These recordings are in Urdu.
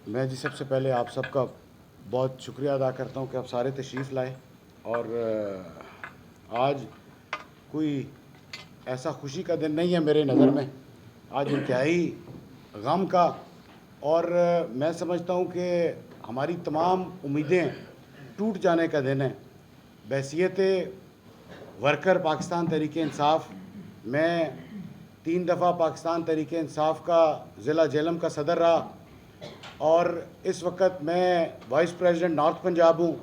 میں جی سب سے پہلے آپ سب کا بہت شکریہ ادا کرتا ہوں کہ آپ سارے تشریف لائے، اور آج کوئی ایسا خوشی کا دن نہیں ہے میرے نظر میں، آج انتہائی غم کا، اور میں سمجھتا ہوں کہ ہماری تمام امیدیں ٹوٹ جانے کا دن ہے۔ بحیثیت ورکر پاکستان تحریک انصاف، میں 3 دفعہ پاکستان تحریک انصاف کا ضلع جہلم کا صدر رہا، اور اس وقت میں وائس پریزیڈنٹ نارتھ پنجاب ہوں۔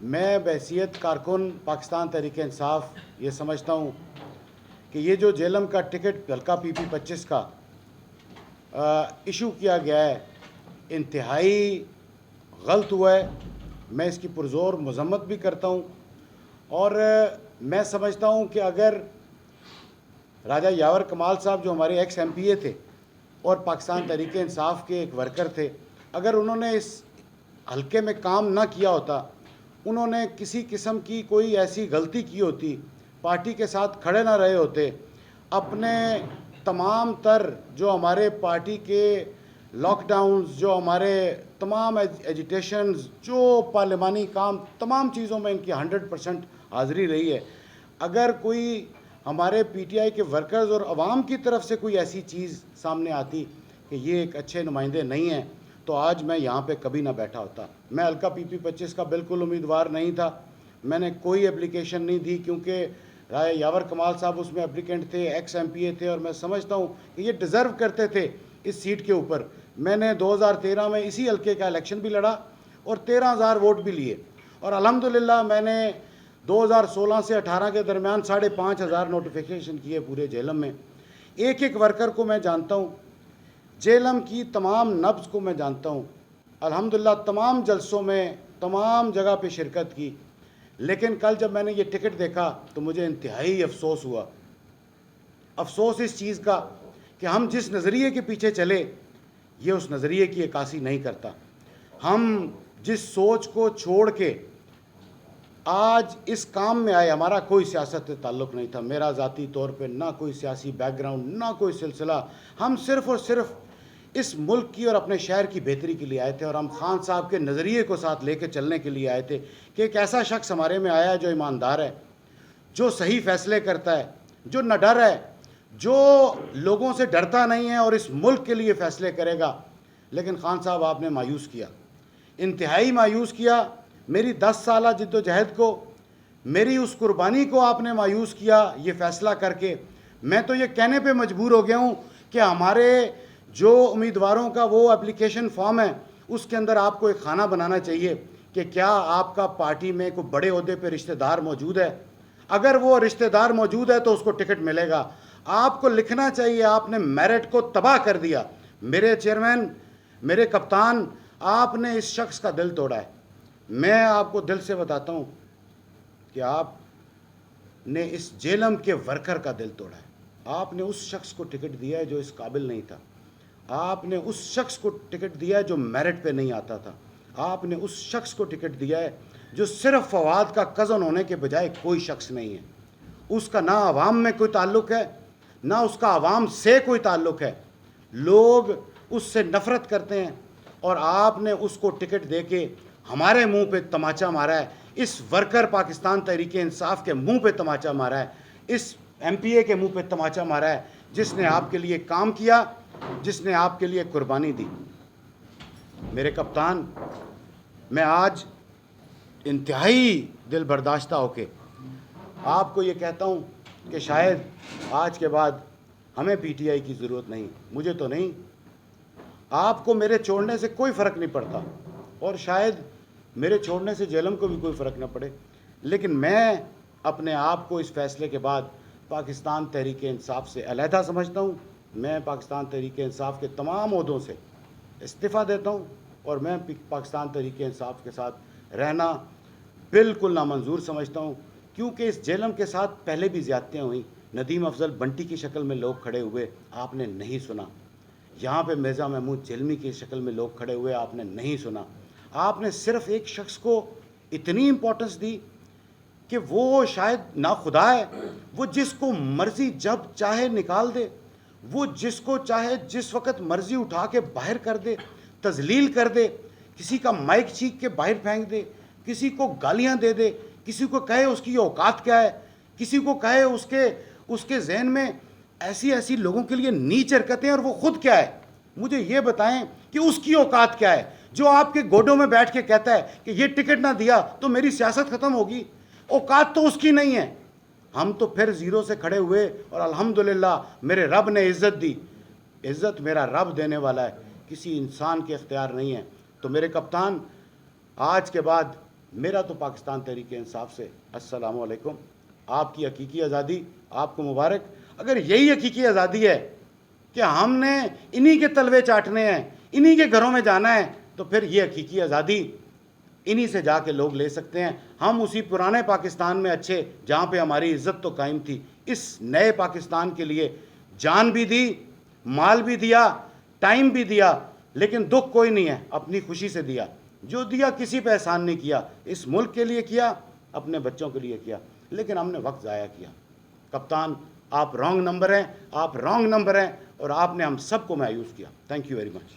میں بحیثیت کارکن پاکستان تحریک انصاف یہ سمجھتا ہوں کہ یہ جو جہلم کا ٹکٹ حلقہ PP 25 کا ایشو کیا گیا ہے، انتہائی غلط ہوا ہے۔ میں اس کی پرزور مذمت بھی کرتا ہوں، اور میں سمجھتا ہوں کہ اگر راجہ یاور کمال صاحب جو ہمارے ایکس MP تھے اور پاکستان تحریک انصاف کے ایک ورکر تھے، اگر انہوں نے اس حلقے میں کام نہ کیا ہوتا، انہوں نے کسی قسم کی کوئی ایسی غلطی کی ہوتی، پارٹی کے ساتھ کھڑے نہ رہے ہوتے، اپنے تمام تر جو ہمارے پارٹی کے لاک ڈاؤنز، جو ہمارے تمام ایجیٹیشنز، جو پارلیمانی کام، تمام چیزوں میں ان کی 100% حاضری رہی ہے۔ اگر کوئی ہمارے PTI کے ورکرز اور عوام کی طرف سے کوئی ایسی چیز سامنے آتی کہ یہ ایک اچھے نمائندے نہیں ہیں، تو آج میں یہاں پہ کبھی نہ بیٹھا ہوتا۔ میں حلقہ PP 25 کا بالکل امیدوار نہیں تھا، میں نے کوئی اپلیکیشن نہیں دی، کیونکہ راجہ یاور کمال صاحب اس میں اپلیکنٹ تھے، ایکس MP تھے، اور میں سمجھتا ہوں کہ یہ ڈیزرو کرتے تھے اس سیٹ کے اوپر۔ میں نے 2013 میں اسی حلقے کا الیکشن بھی لڑا اور 13,000 ووٹ بھی لیے، اور الحمدللہ میں نے 2016 سے 18 کے درمیان 5,500 نوٹیفیکیشن کیے پورے جہلم میں۔ ایک ایک ورکر کو میں جانتا ہوں، جہلم کی تمام نبض کو میں جانتا ہوں۔ الحمدللہ تمام جلسوں میں تمام جگہ پہ شرکت کی، لیکن کل جب میں نے یہ ٹکٹ دیکھا تو مجھے انتہائی افسوس ہوا۔ افسوس اس چیز کا کہ ہم جس نظریے کے پیچھے چلے، یہ اس نظریے کی عکاسی نہیں کرتا۔ ہم جس سوچ کو چھوڑ کے آج اس کام میں آئے، ہمارا کوئی سیاست سے تعلق نہیں تھا، میرا ذاتی طور پہ نہ کوئی سیاسی بیک گراؤنڈ، نہ کوئی سلسلہ۔ ہم صرف اور صرف اس ملک کی اور اپنے شہر کی بہتری کے لیے آئے تھے، اور ہم خان صاحب کے نظریے کو ساتھ لے کے چلنے کے لیے آئے تھے کہ ایک ایسا شخص ہمارے میں آیا ہے جو ایماندار ہے، جو صحیح فیصلے کرتا ہے، جو نہ ڈر ہے، جو لوگوں سے ڈرتا نہیں ہے اور اس ملک کے لیے فیصلے کرے گا۔ لیکن خان صاحب آپ نے مایوس کیا، انتہائی مایوس کیا۔ میری 10 سالہ جد و جہد کو، میری اس قربانی کو آپ نے مایوس کیا یہ فیصلہ کر کے۔ میں تو یہ کہنے پہ مجبور ہو گیا ہوں کہ ہمارے جو امیدواروں کا وہ اپلیکیشن فارم ہے، اس کے اندر آپ کو ایک خانہ بنانا چاہیے کہ کیا آپ کا پارٹی میں کوئی بڑے عہدے پہ رشتہ دار موجود ہے۔ اگر وہ رشتہ دار موجود ہے تو اس کو ٹکٹ ملے گا۔ آپ کو لکھنا چاہیے آپ نے میرٹ کو تباہ کر دیا۔ میرے چیئرمین، میرے کپتان، آپ نے اس شخص کا دل توڑا ہے۔ میں آپ کو دل سے بتاتا ہوں کہ آپ نے اس جہلم کے ورکر کا دل توڑا ہے۔ آپ نے اس شخص کو ٹکٹ دیا ہے جو اس قابل نہیں تھا۔ آپ نے اس شخص کو ٹکٹ دیا ہے جو میرٹ پہ نہیں آتا تھا۔ آپ نے اس شخص کو ٹکٹ دیا ہے جو صرف فواد کا کزن ہونے کے بجائے کوئی شخص نہیں ہے۔ اس کا نہ عوام میں کوئی تعلق ہے، نہ اس کا عوام سے کوئی تعلق ہے۔ لوگ اس سے نفرت کرتے ہیں، اور آپ نے اس کو ٹکٹ دے کے ہمارے منہ پہ تماچا مارا ہے، اس ورکر پاکستان تحریک انصاف کے منہ پہ تماچا مارا ہے، اس MPA کے منہ پہ تماچا مارا ہے، جس نے آپ کے لیے کام کیا، جس نے آپ کے لیے قربانی دی۔ میرے کپتان، میں آج انتہائی دل برداشتہ ہو کے آپ کو یہ کہتا ہوں کہ شاید آج کے بعد ہمیں PTI کی ضرورت نہیں، مجھے تو نہیں، آپ کو میرے چھوڑنے سے کوئی فرق نہیں پڑتا، اور شاید میرے چھوڑنے سے جہلم کو بھی کوئی فرق نہ پڑے، لیکن میں اپنے آپ کو اس فیصلے کے بعد پاکستان تحریک انصاف سے علیحدہ سمجھتا ہوں۔ میں پاکستان تحریک انصاف کے تمام عہدوں سے استعفیٰ دیتا ہوں، اور میں پاکستان تحریک انصاف کے ساتھ رہنا بالکل نامنظور سمجھتا ہوں، کیونکہ اس جہلم کے ساتھ پہلے بھی زیادتیاں ہوئیں۔ ندیم افضل بنٹی کی شکل میں لوگ کھڑے ہوئے، آپ نے نہیں سنا۔ یہاں پہ مرزا محمود جہلمی کی شکل میں لوگ کھڑے ہوئے، آپ نے نہیں سنا۔ آپ نے صرف ایک شخص کو اتنی امپورٹنس دی کہ وہ شاید ناخدا ہے، وہ جس کو مرضی جب چاہے نکال دے، وہ جس کو چاہے جس وقت مرضی اٹھا کے باہر کر دے, تذلیل کر دے, کسی کا مائک چھینک کے باہر پھینک دے, کسی کو گالیاں دے دے, کسی کو کہے اس کی اوقات کیا ہے, کسی کو کہے اس کے ذہن میں ایسی لوگوں کے لیے نیچ حرکتیں, اور وہ خود کیا ہے. مجھے یہ بتائیں کہ اس کی اوقات کیا ہے جو آپ کے گوڈوں میں بیٹھ کے کہتا ہے کہ یہ ٹکٹ نہ دیا تو میری سیاست ختم ہوگی. اوقات تو اس کی نہیں ہے. ہم تو پھر زیرو سے کھڑے ہوئے, اور الحمدللہ میرے رب نے عزت دی. عزت میرا رب دینے والا ہے, کسی انسان کے اختیار نہیں ہے. تو میرے کپتان, آج کے بعد میرا تو پاکستان تحریک انصاف سے السلام علیکم. آپ کی حقیقی آزادی, آپ کو مبارک. اگر یہی حقیقی آزادی ہے کہ ہم نے انہی کے تلوے چاٹنے ہیں, انہی کے گھروں میں جانا ہے, تو پھر یہ حقیقی آزادی انہی سے جا کے لوگ لے سکتے ہیں. ہم اسی پرانے پاکستان میں اچھے, جہاں پہ ہماری عزت تو قائم تھی. اس نئے پاکستان کے لیے جان بھی دی, مال بھی دیا, ٹائم بھی دیا, لیکن دکھ کوئی نہیں ہے, اپنی خوشی سے دیا. جو دیا کسی پہ احسان نہیں کیا, اس ملک کے لیے کیا, اپنے بچوں کے لیے کیا, لیکن ہم نے وقت ضائع کیا. کپتان, آپ رانگ نمبر ہیں, اور آپ نے ہم سب کو مایوس کیا. Thank you very much.